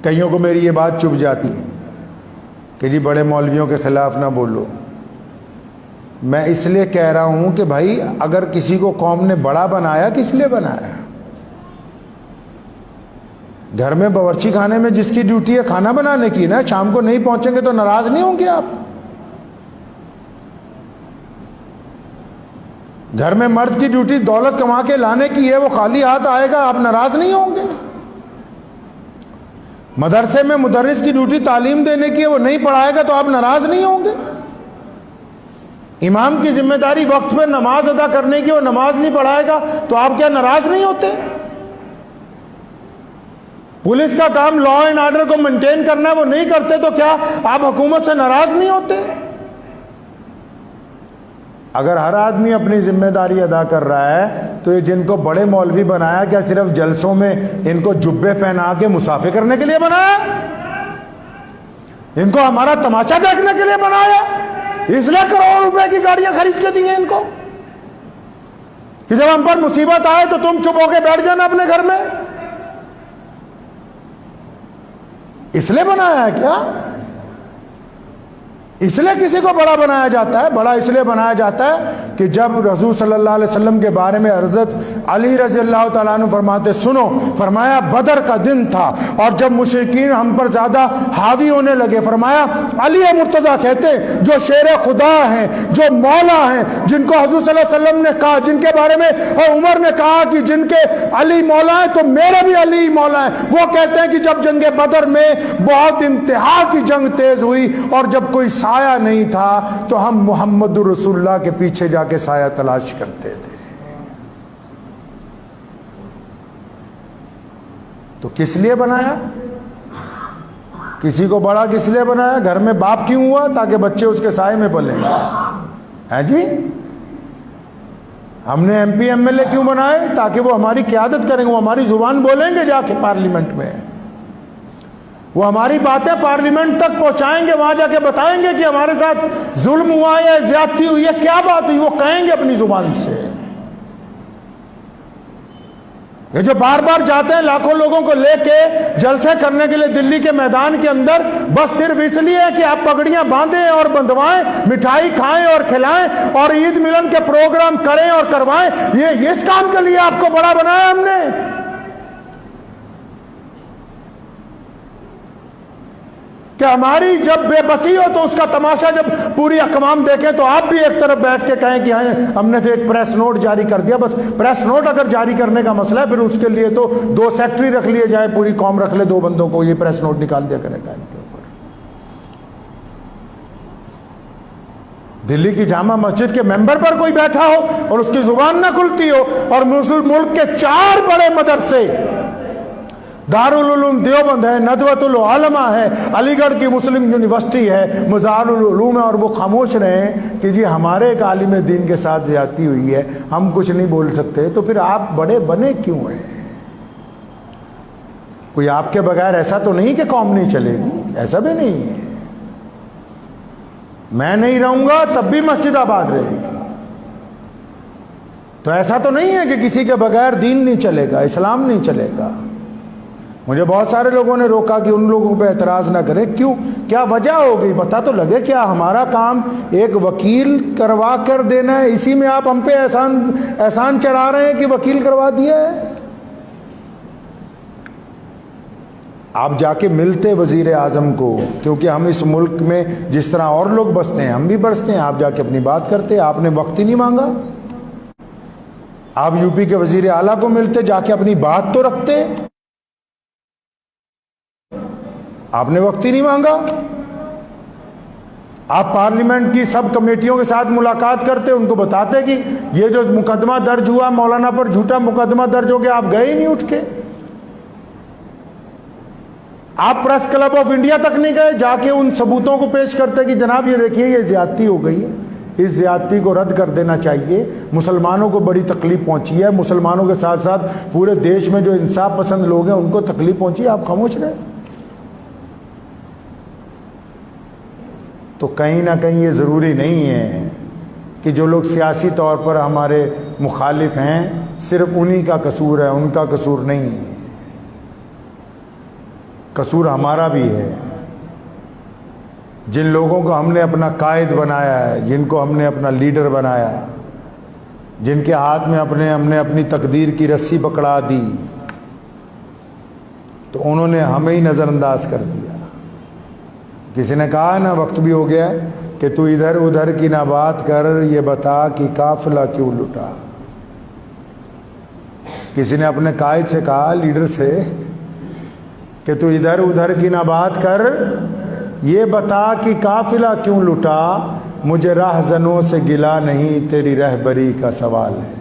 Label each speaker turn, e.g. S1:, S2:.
S1: کئیوں کو میری یہ بات چبھ جاتی ہے کہ جی بڑے مولویوں کے خلاف نہ بولو. میں اس لیے کہہ رہا ہوں کہ بھائی اگر کسی کو قوم نے بڑا بنایا کس لیے بنایا؟ گھر میں باورچی خانے میں جس کی ڈیوٹی ہے کھانا بنانے کی نا، شام کو نہیں پہنچیں گے تو ناراض نہیں ہوں گے آپ؟ گھر میں مرد کی ڈیوٹی دولت کما کے لانے کی ہے، وہ خالی ہاتھ آئے گا، آپ ناراض نہیں ہوں گے؟ مدرسے میں مدرس کی ڈیوٹی تعلیم دینے کی ہے، وہ نہیں پڑھائے گا تو آپ ناراض نہیں ہوں گے؟ امام کی ذمہ داری وقت پہ نماز ادا کرنے کی، وہ نماز نہیں پڑھائے گا تو آپ کیا ناراض نہیں ہوتے؟ پولیس کا کام لا اینڈ آرڈر کو مینٹین کرنا ہے، وہ نہیں کرتے تو کیا آپ حکومت سے ناراض نہیں ہوتے؟ اگر ہر آدمی اپنی ذمہ داری ادا کر رہا ہے تو یہ جن کو بڑے مولوی بنایا کیا صرف جلسوں میں ان کو جبے پہنا کے مسافر کرنے کے لیے بنایا؟ ان کو ہمارا تماشا دیکھنے کے لیے بنایا؟ اس لیے کروڑ روپے کی گاڑیاں خرید کے دی ہیں ان کو کہ جب ہم پر مصیبت آئے تو تم چپ ہو کے بیٹھ جانا اپنے گھر میں؟ اس لیے بنایا ہے کیا؟ اس لیے کسی کو بڑا بنایا جاتا ہے؟ بڑا اس لیے بنایا جاتا ہے کہ جب رسول صلی اللہ علیہ وسلم کے بارے میں حضرت علی رضی اللہ تعالیٰ عنہ فرماتے، سنو، فرمایا بدر کا دن تھا اور جب مشرکین ہم پر زیادہ حاوی ہونے لگے، فرمایا علی مرتضیٰ کہتے جو شیر خدا ہیں، جو مولا ہیں، جن کو حضور صلی اللہ علیہ وسلم نے کہا، جن کے بارے میں اور عمر نے کہا کہ جن کے علی مولا ہیں تو میرے بھی علی مولا ہیں، وہ کہتے ہیں کہ جب جنگ بدر میں بہت انتہا کی جنگ تیز ہوئی اور جب کوئی سایہ نہیں تھا تو ہم محمد رسول اللہ کے پیچھے جا کے سایہ تلاش کرتے تھے. تو کس لیے بنایا؟ کسی کو بڑا کس لیے بنایا؟ گھر میں باپ کیوں ہوا؟ تاکہ بچے اس کے سائے میں پلیں. ہیں جی؟ ہم نے M P M L A کیوں بنائے؟ تاکہ وہ ہماری قیادت کریں گے، وہ ہماری زبان بولیں گے جا کے پارلیمنٹ میں، وہ ہماری باتیں پارلیمنٹ تک پہنچائیں گے، وہاں جا کے بتائیں گے کہ ہمارے ساتھ ظلم ہوا ہے، زیادتی ہوئی ہے، کیا بات ہوئی، وہ کہیں گے اپنی زبان سے. یہ جو بار بار جاتے ہیں لاکھوں لوگوں کو لے کے جلسے کرنے کے لیے دلی کے میدان کے اندر، بس صرف اس لیے کہ آپ پگڑیاں باندھیں اور بندھوائیں، مٹھائی کھائیں اور کھلائیں اور عید ملن کے پروگرام کریں اور کروائیں، یہ اس کام کے لیے آپ کو بڑا بنایا ہم نے؟ کہ ہماری جب بے بسی ہو تو اس کا تماشا جب پوری اقوام دیکھیں تو آپ بھی ایک طرف بیٹھ کے کہیں کہ ہم نے تو ایک پریس نوٹ جاری کر دیا. بس پریس نوٹ اگر جاری کرنے کا مسئلہ ہے پھر اس کے لیے تو 2 سیکٹری رکھ لیے جائے، پوری قوم رکھ لے 2 بندوں کو، یہ پریس نوٹ نکال دیا کرے ٹائم کے اوپر. دلی کی جامع مسجد کے ممبر پر کوئی بیٹھا ہو اور اس کی زبان نہ کھلتی ہو، اور ملک کے 4 بڑے مدرسے، دارالعلوم دیوبند ہے، ندوۃ العلماء ہے، علی گڑھ کی مسلم یونیورسٹی ہے، مزار العلوم ہے، اور وہ خاموش رہیں کہ جی ہمارے ایک عالم دین کے ساتھ زیادتی ہوئی ہے، ہم کچھ نہیں بول سکتے، تو پھر آپ بڑے بنے کیوں ہیں؟ کوئی آپ کے بغیر ایسا تو نہیں کہ قوم نہیں چلے گی، ایسا بھی نہیں ہے. میں نہیں رہوں گا تب بھی مسجد آباد رہے گی. تو ایسا تو نہیں ہے کہ کسی کے بغیر دین نہیں چلے گا، اسلام نہیں چلے گا. مجھے بہت سارے لوگوں نے روکا کہ ان لوگوں پہ اعتراض نہ کرے. کیوں؟ کیا وجہ ہو گئی؟ پتہ تو لگے. کیا ہمارا کام ایک وکیل کروا کر دینا ہے؟ اسی میں آپ ہم پہ احسان چڑھا رہے ہیں کہ وکیل کروا دیا ہے. آپ جا کے ملتے وزیر اعظم کو، کیونکہ ہم اس ملک میں جس طرح اور لوگ بستے ہیں ہم بھی برستے ہیں. آپ جا کے اپنی بات کرتے. آپ نے وقت ہی نہیں مانگا. آپ یو پی کے وزیر اعلیٰ کو ملتے، جا کے اپنی بات تو رکھتے. آپ نے وقت ہی نہیں مانگا. آپ پارلیمنٹ کی سب کمیٹیوں کے ساتھ ملاقات کرتے، ان کو بتاتے کہ یہ جو مقدمہ درج ہوا مولانا پر، جھوٹا مقدمہ درج ہو گیا، آپ گئے ہی نہیں اٹھ کے. آپ پریس کلب آف انڈیا تک نہیں گئے، جا کے ان ثبوتوں کو پیش کرتے کہ جناب یہ دیکھیے یہ زیادتی ہو گئی ہے، اس زیادتی کو رد کر دینا چاہیے، مسلمانوں کو بڑی تکلیف پہنچی ہے، مسلمانوں کے ساتھ ساتھ پورے دیش میں جو انصاف پسند لوگ ہیں ان کو تکلیف پہنچی ہے. آپ خاموش رہے. تو کہیں نہ کہیں یہ ضروری نہیں ہے کہ جو لوگ سیاسی طور پر ہمارے مخالف ہیں صرف انہی کا قصور ہے، ان کا قصور نہیں ہے. قصور ہمارا بھی ہے. جن لوگوں کو ہم نے اپنا قائد بنایا ہے، جن کو ہم نے اپنا لیڈر بنایا، جن کے ہاتھ میں ہم نے اپنی تقدیر کی رسی پکڑا دی، تو انہوں نے ہمیں ہی نظر انداز کر دیا. کسی نے کہا نا، وقت بھی ہو گیا کہ تو ادھر ادھر کی نہ بات کر، یہ بتا کہ قافلہ کیوں لٹا. کسی نے اپنے قائد سے کہا، لیڈر سے، کہ تو ادھر ادھر کی نہ بات کر، یہ بتا کہ قافلہ کیوں لٹا. مجھے راہزنوں سے گلا نہیں، تیری رہبری کا سوال ہے.